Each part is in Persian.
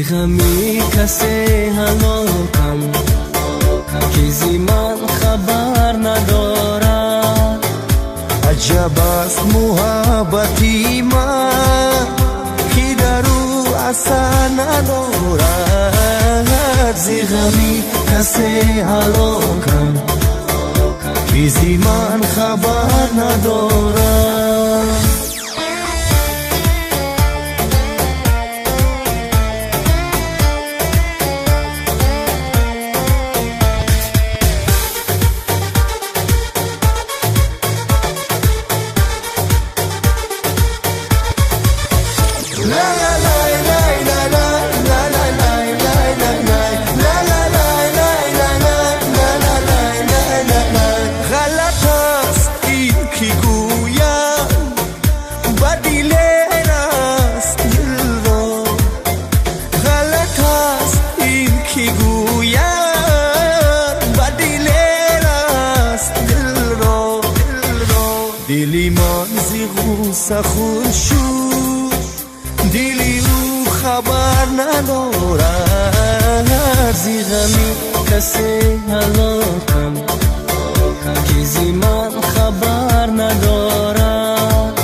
غمی کسی هلاکم که زی من خبر ندارد. عجب است محبتی من که در او اثر ندارد. زی غمی کسی هلاکم که زی من خبر ندارد. دلی من زی غصه خون شد، دلی او خبر ندارد. زی غمی کسی هلاکم که زی من خبر ندارد.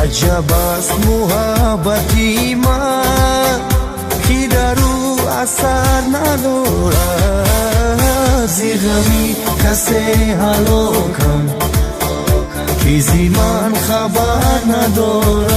عجب است محبتی من که در او اثر ندارد. زی غمی کسی هلاکم که زی من خبر ندارد.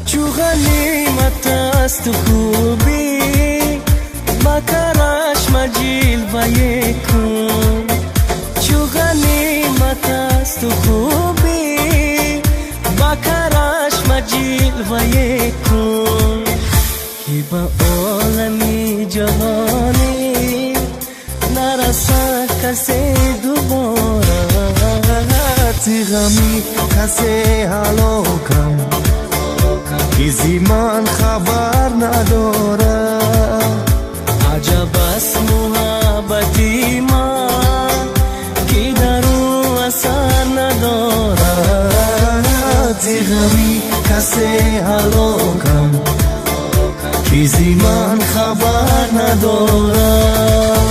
چو غنیمت است خوبی مکرش مجیل و یکون. چو غنیمت است خوبی مکرش مجیل و یکون. که با عالمی جهانی نرسد کسی دوباره. زی غمی کسی هلاکم که زی من خبر ندارد. عجب است محبتی من که در او اثر ندارد. زی غمی کسی هلاکم که زی من خبر ندارد.